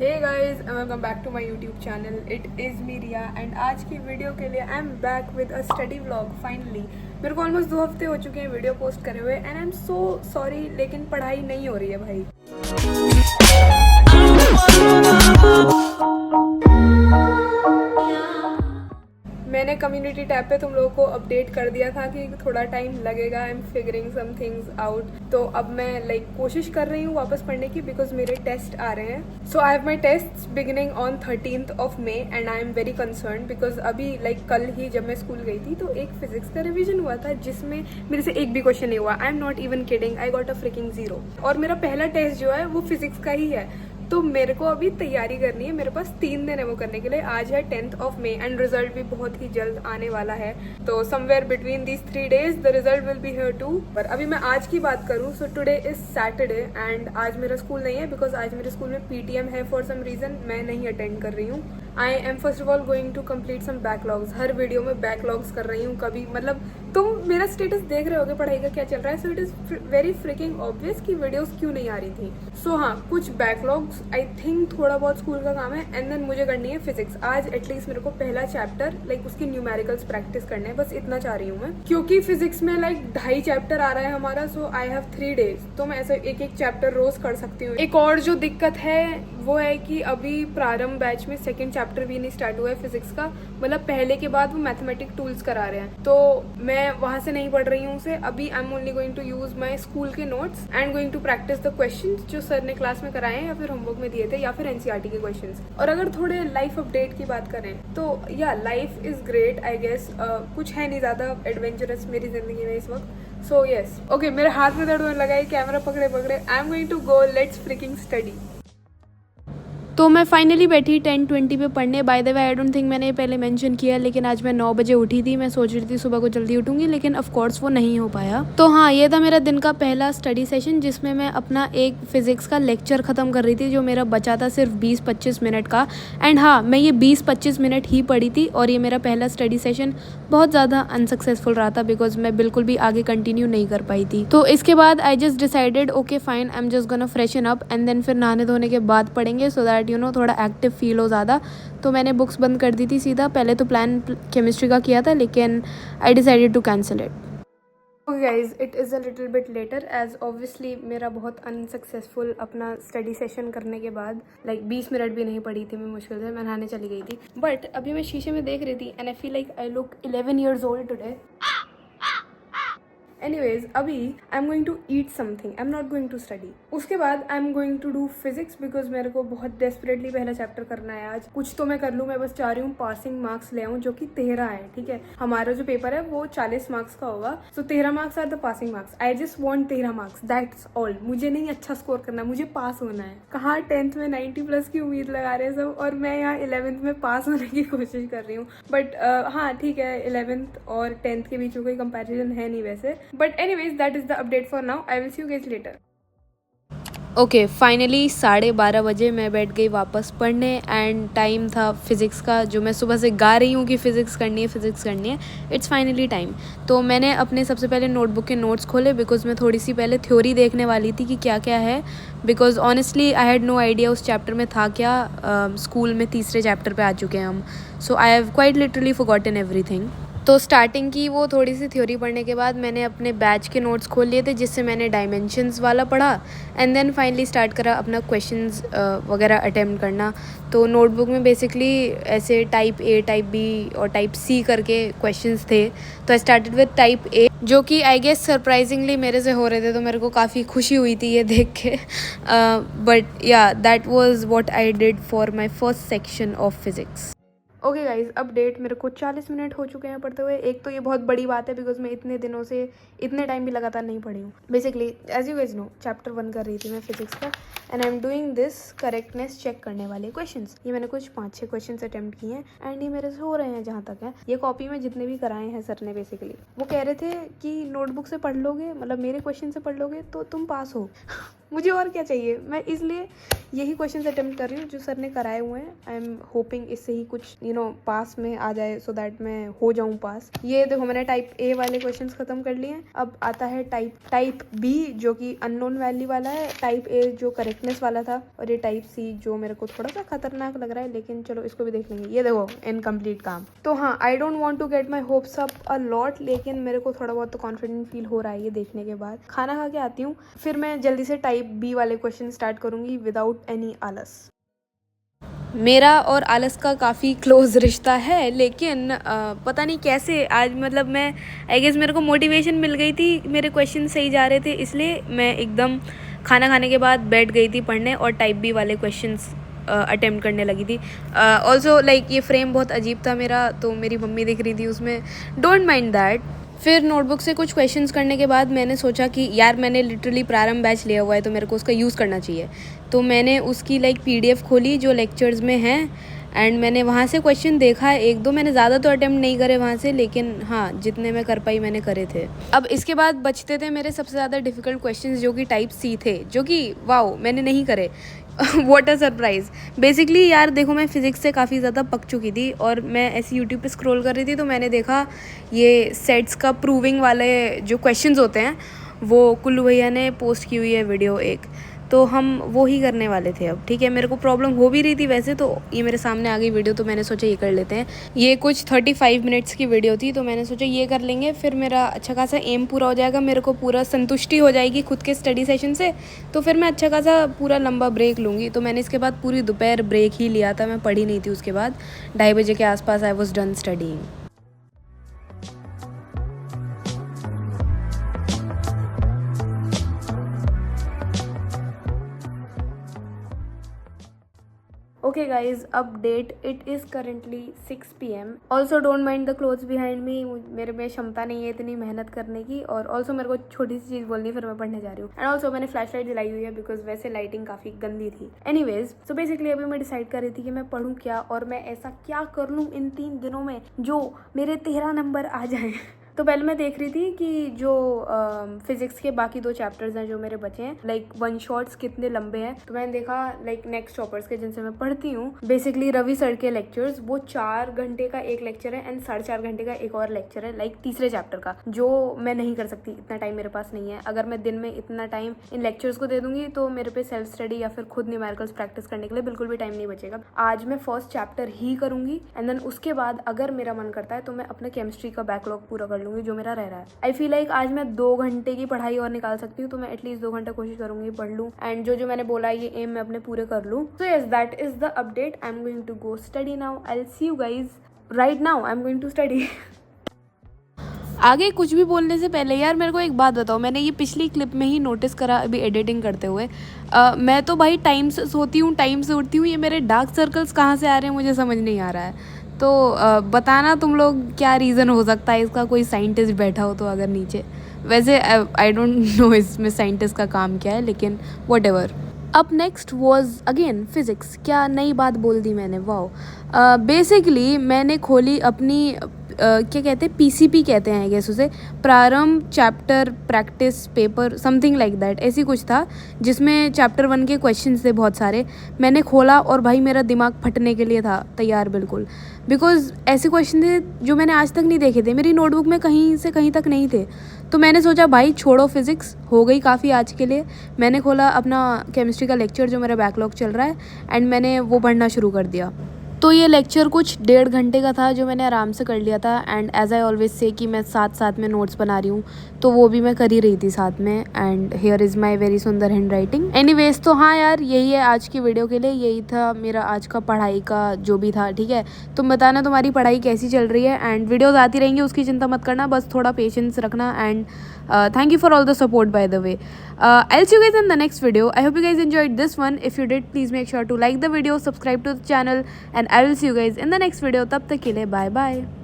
Hey guys and welcome back to my YouTube channel. It is me Riya and आज की video के लिए I am back with a study vlog. Finally मेरे को almost 2 हफ्ते हो चुके हैं वीडियो पोस्ट करे हुए and I am so sorry, लेकिन पढ़ाई नहीं हो रही है भाई. मैंने कम्युनिटी टैब पे तुम लोगों को अपडेट कर दिया था कि थोड़ा टाइम लगेगा. I am figuring some things out. तो अब मैं कोशिश कर रही हूँ वापस पढ़ने की बिकॉज मेरे टेस्ट आ रहे हैं. So I have my test beginning on 13th of May and I am very concern because अभी कल ही जब मैं स्कूल गई थी तो एक फिजिक्स का रिविजन हुआ था जिसमें मेरे से एक भी क्वेश्चन नहीं हुआ. आई am not even kidding, I got a fricking 0. और मेरा पहला टेस्ट जो है वो फिजिक्स का ही है. तो मेरे को अभी तैयारी करनी है. मेरे पास 3 दिन है वो करने के लिए. आज है 10th of May and result भी बहुत ही जल्द आने वाला है. तो somewhere between these 3 days the result will be here too. पर अभी मैं आज की बात करूँ so today is Saturday and आज मेरा स्कूल नहीं है बिकॉज आज मेरे स्कूल में PTM है. फॉर सम रीजन मैं नहीं अटेंड कर रही हूँ. I am first of all going to complete some backlogs. हर वीडियो में बैकलॉग्स कर रही हूँ. कभी तुम मेरा स्टेटस देख रहे होगे पढ़ाई का क्या चल रहा है. So it is very fricking obvious कि वीडियोस क्यों नहीं आ रही थी. सो हाँ, कुछ बैकलॉग्स आई थिंक थोड़ा बहुत स्कूल का काम है एंड देन मुझे करनी है फिजिक्स. आज एटलीस्ट मेरे को पहला चैप्टर उसकी न्यूमेरिकल्स प्रैक्टिस करने हैं. बस इतना चाह रही हूँ मैं क्योंकि फिजिक्स में 2.5 चैप्टर आ रहा है हमारा. सो आई हैव 3 days. तो मैं ऐसे एक चैप्टर रोज कर सकती हूँ. एक और जो दिक्कत है वो है कि अभी प्रारंभ बैच में 2nd चैप्टर भी नहीं स्टार्ट हुआ है फिजिक्स का. पहले के बाद वो मैथमेटिक टूल्स करा रहे हैं तो मैं वहां से नहीं पढ़ रही हूँ उसे. अभी I am only going to use my school के notes and going to practice the questions जो सर ने क्लास में कराए हैं या फिर होमवर्क में दिए थे या फिर NCERT के क्वेश्चंस. और अगर थोड़े लाइफ अपडेट की बात करें तो yeah life is great I guess. कुछ है नहीं ज्यादा एडवेंचरस मेरी जिंदगी में इस वक्त. सो यस ओके, मेरे हाथ में दर्द होने लगा है कैमरा पकड़े पकड़े. I am going to go, let's freaking study. तो मैं फाइनली बैठी 10:20 पे पढ़ने. By the way I don't think मैंने ये पहले मेंशन किया लेकिन आज मैं 9 बजे उठी थी. मैं सोच रही थी सुबह को जल्दी उठूंगी लेकिन ऑफ कोर्स वो नहीं हो पाया. तो हाँ, ये था मेरा दिन का पहला स्टडी सेशन जिसमें मैं अपना एक फिजिक्स का लेक्चर ख़त्म कर रही थी जो मेरा बचा था सिर्फ 20-25 मिनट का. एंड हाँ, मैं ये 20-25 मिनट ही पढ़ी थी और ये मेरा पहला स्टडी सेशन बहुत ज़्यादा अनसक्सेसफुल रहा था बिकॉज मैं बिल्कुल भी आगे कंटिन्यू नहीं कर पाई थी. तो इसके बाद I just decided okay fine, I am just gonna freshen up and then फिर नहाने धोने के बाद पढ़ेंगे सो दैट थोड़ा एक्टिव फील हो ज़्यादा. तो मैंने बुक्स बंद कर दी थी सीधा. पहले तो प्लान केमिस्ट्री का किया था लेकिन I decided to cancel it. Okay guys, it is a little bit later as obviously मेरा बहुत अनसक्सेसफुल अपना स्टडी सेशन करने के बाद 20 मिनट भी नहीं पढ़ी थी मैं मुश्किल से. मैं नहाने चली गई थी बट अभी मैं शीशे में देख रही थी and I feel like I look 11 years old today. Anyways अभी I am going to eat something. I am not going to study. उसके बाद I am going to do physics because मेरे को बहुत डेस्परेटली पहला चैप्टर करना है आज. कुछ तो मैं कर लूँ, मैं बस चाह रही हूँ पासिंग मार्क्स ले आऊँ जो कि 13 है. ठीक है, हमारा जो पेपर है वो 40 मार्क्स का होगा. So 13 marks are the passing marks. I just want 13 marks, that's all. मुझे नहीं अच्छा स्कोर करना, मुझे पास होना है. कहाँ 10th में 90+ की उम्मीद लगा रहे हैं सब और मैं यहाँ 11th में पास होने की कोशिश कर रही हूँ. बट हाँ ठीक है, 11th और 10th के बीच में कोई कंपेरिजन है नहीं वैसे. But anyways that is the update for now. I will see you guys later. Okay finally 12:30 बजे मैं बैठ गई वापस पढ़ने एंड टाइम था फिज़िक्स का जो मैं सुबह से गा रही हूँ कि फ़िज़िक्स करनी है. It's finally time. तो मैंने अपने सबसे पहले नोटबुक के नोट्स खोले बिकॉज मैं थोड़ी सी पहले थ्योरी देखने वाली थी कि क्या क्या है because honestly I had no idea उस चैप्टर में था क्या. स्कूल में 3रे चैप्टर पे आ चुके हैं हम. So I have quite literally forgotten everything. तो स्टार्टिंग की वो थोड़ी सी थ्योरी पढ़ने के बाद मैंने अपने बैच के नोट्स खोल लिए थे जिससे मैंने डायमेंशंस वाला पढ़ा एंड देन फाइनली स्टार्ट करा अपना क्वेश्चंस वगैरह अटेम्प्ट करना. तो नोटबुक में बेसिकली ऐसे टाइप A, टाइप B और टाइप C करके क्वेश्चंस थे. तो I started with type A जो कि आई गेस सरप्राइजिंगली मेरे से हो रहे थे तो मेरे को काफ़ी खुशी हुई थी ये देख के. बट या that was what I did for my first section of physics. Okay guys, update. मेरे को 40 मिनट हो चुके हैं पढ़ते हुए. एक तो ये बहुत बड़ी बात है बिकॉज मैं इतने दिनों से इतने टाइम भी लगातार नहीं पढ़ी हूँ. Basically as you guys know chapter 1 कर रही थी मैं फिजिक्स का and I am doing this correctness check करने वाले क्वेश्चंस. ये मैंने कुछ 5-6 क्वेश्चंस अटेम्प्ट किए हैं एंड ये मेरे से हो रहे हैं जहाँ तक है. ये कॉपी में जितने भी कराए हैं सर ने बेसिकली वो कह रहे थे कि नोटबुक से पढ़ लोगे, मेरे क्वेश्चन से पढ़ लोगे तो तुम पास हो. मुझे और क्या चाहिए। मैं इसलिए यही क्वेश्चन अटेम्प्ट कर रही हूँ जो सर ने कराए हुए हैं। आई एम होपिंग इससे ही कुछ पास में आ जाए, सो दैट मैं हो जाऊँ पास। ये देखो मैंने टाइप ए वाले क्वेश्चन खत्म कर लिए हैं। अब आता है टाइप बी जो कि अननोन वैल्यू वाला है, टाइप ए जो करेक्टनेस वाला था, और ये टाइप सी जो मेरे को थोड़ा सा खतरनाक लग रहा है, लेकिन चलो इसको भी देख लेंगे। ये देखो इनकम्प्लीट काम। तो हाँ, I don't want to get my hopes up a lot, लेकिन मेरे को थोड़ा बहुत तो कॉन्फिडेंट फील हो रहा है ये देखने के बाद। खाना खा के आती हूँ, फिर मैं जल्दी से टाइप बी वाले क्वेश्चन स्टार्ट करूँगी विदाउट एनी आलस। मेरा और आलस का काफ़ी क्लोज रिश्ता है, लेकिन पता नहीं कैसे आज मतलब मैं आई गेस मेरे को मोटिवेशन मिल गई थी, मेरे क्वेश्चन सही जा रहे थे, इसलिए मैं एकदम खाना खाने के बाद बैठ गई थी पढ़ने और टाइप बी वाले क्वेश्चंस अटेम्प्ट करने लगी थी। ऑल्सो लाइक ये फ्रेम बहुत अजीब था मेरा, तो मेरी मम्मी दिख रही थी उसमें, डोंट माइंड दैट। फिर नोटबुक से कुछ क्वेश्चंस करने के बाद मैंने सोचा कि यार मैंने लिटरली प्रारंभ बैच लिया हुआ है तो मेरे को उसका यूज़ करना चाहिए। तो मैंने उसकी लाइक PDF खोली जो लेक्चर्स में हैं, एंड मैंने वहाँ से क्वेश्चन देखा है एक दो। मैंने ज़्यादा तो अटेम्प्ट नहीं करे वहाँ से, लेकिन हाँ जितने मैं कर पाई मैंने करे थे। अब इसके बाद बचते थे मेरे सबसे ज़्यादा डिफ़िकल्ट क्वेश्चंस जो कि टाइप सी थे, जो कि वाओ मैंने नहीं करे। What a surprise. बेसिकली यार देखो मैं फ़िज़िक्स से काफ़ी ज़्यादा पक चुकी थी, और मैं ऐसे यूट्यूब पे स्क्रॉल कर रही थी तो मैंने देखा ये सेट्स का प्रूविंग वाले जो क्वेश्चंस होते हैं वो कुल्लू भैया ने पोस्ट की हुई है वीडियो एक, तो हम वो ही करने वाले थे। अब ठीक है, मेरे को प्रॉब्लम हो भी रही थी वैसे, तो ये मेरे सामने आ गई वीडियो तो मैंने सोचा ये कर लेते हैं। ये कुछ 35 मिनट्स की वीडियो थी, तो मैंने सोचा ये कर लेंगे, फिर मेरा अच्छा खासा एम पूरा हो जाएगा, मेरे को पूरा संतुष्टि हो जाएगी खुद के स्टडी सेशन से, तो फिर मैं अच्छा खासा पूरा लंबा ब्रेक लूँगी। तो मैंने इसके बाद पूरी दोपहर ब्रेक ही लिया था, मैं पढ़ी नहीं थी उसके बाद। 2:30 बजे के आसपास I was done studying. Okay guys, update, it is currently 6 PM. Also don't mind the clothes behind me, मेरे में क्षमता नहीं है इतनी मेहनत करने की, और also मेरे को छोटी सी चीज़ बोलनी है फिर मैं पढ़ने जा रही हूँ। एंड ऑल्सो मैंने फ्लैश लाइट जलाई हुई है बिकॉज वैसे लाइटिंग काफ़ी गंदी थी। एनीवेज, सो बेसिकली अभी मैं डिसाइड कर रही थी कि मैं पढ़ूँ क्या और मैं ऐसा क्या कर लूँ इन 3 दिनों में जो मेरे 13 नंबर आ जाएँ। तो पहले मैं देख रही थी कि जो फिजिक्स के बाकी 2 चैप्टर्स हैं जो मेरे बचे हैं, लाइक वन शॉट्स कितने लंबे हैं। तो मैंने देखा लाइक नेक्स्ट टॉपर्स के जिनसे मैं पढ़ती हूँ, बेसिकली रवि सर के लेक्चर्स, वो 4 घंटे का एक लेक्चर है एंड 4.5 घंटे का एक और लेक्चर है, लाइक तीसरे चैप्टर का, जो मैं नहीं कर सकती, इतना टाइम मेरे पास नहीं है। अगर मैं दिन में इतना टाइम इन लेक्चर्स को दे दूंगी तो मेरे पे सेल्फ स्टडी या फिर खुद न्यूमेरिकल्स प्रैक्टिस करने के लिए बिल्कुल भी टाइम नहीं बचेगा। आज मैं फर्स्ट चैप्टर ही करूंगी एंड देन उसके बाद अगर मेरा मन करता है तो मैं अपने केमिस्ट्री का बैकलॉग पूरा कर लूंगी जो मेरा रह रहा है। आई फील लाइक आज मैं 2 घंटे की पढ़ाई और निकाल सकती हूँ, तो मैं एटलीस्ट 2 घंटे कोशिश करूंगी पढ़ लूँ एंड जो मैंने बोला ये एम मैं अपने पूरे कर लूँ। So yes, that is the update. I am going to go study now. I will see you guys right now. I am going to study. आगे कुछ भी बोलने से पहले यार मेरे को एक बात बताओ, मैंने ये पिछली क्लिप में ही नोटिस करा अभी एडिटिंग करते हुए। मैं तो भाई टाइम से सोती हूँ, टाइम से उठती हूँ, ये मेरे डार्क सर्कल्स कहाँ से आ रहे हैं मुझे समझ नहीं आ रहा है। तो बताना तुम लोग क्या रीज़न हो सकता है इसका, कोई साइंटिस्ट बैठा हो तो अगर नीचे। वैसे आई डोंट नो इसमें साइंटिस्ट का काम क्या है, लेकिन what ever. Up next was again physics. क्या नई बात बोल दी मैंने, वाओ। बेसिकली मैंने खोली अपनी क्या कहते हैं, PCP कहते हैं आई गेस उसे, प्रारंभ chapter practice paper something like that, ऐसी कुछ था जिसमें चैप्टर 1 के क्वेश्चंस थे बहुत सारे। मैंने खोला और भाई मेरा दिमाग फटने के लिए था तैयार बिल्कुल, बिकॉज ऐसे क्वेश्चन थे जो मैंने आज तक नहीं देखे थे, मेरी नोटबुक में कहीं से कहीं तक नहीं थे। तो मैंने सोचा भाई छोड़ो फिज़िक्स, हो गई काफ़ी आज के लिए। मैंने खोला अपना केमिस्ट्री का लेक्चर जो मेरा बैकलॉग चल रहा है एंड मैंने वो पढ़ना शुरू कर दिया। तो ये लेक्चर कुछ 1.5 घंटे का था जो मैंने आराम से कर लिया था। And as I always say कि मैं साथ में नोट्स बना रही हूँ, तो वो भी मैं कर ही रही थी साथ में। And here is my very सुंदर हैंड राइटिंग। एनीवेज, तो हाँ यार यही है आज की वीडियो के लिए, यही था मेरा आज का पढ़ाई का जो भी था। ठीक है, तुम बताना तुम्हारी पढ़ाई कैसी चल रही है, एंड वीडियोज़ आती रहेंगी उसकी चिंता मत करना, बस थोड़ा पेशेंस रखना। And thank you for all the support by the way. I'll see you guys in the next video. I hope you guys enjoyed this one. If you did, please make sure to like the video, subscribe to the channel, and I will see you guys in the next video. Tab tak ke liye bye bye.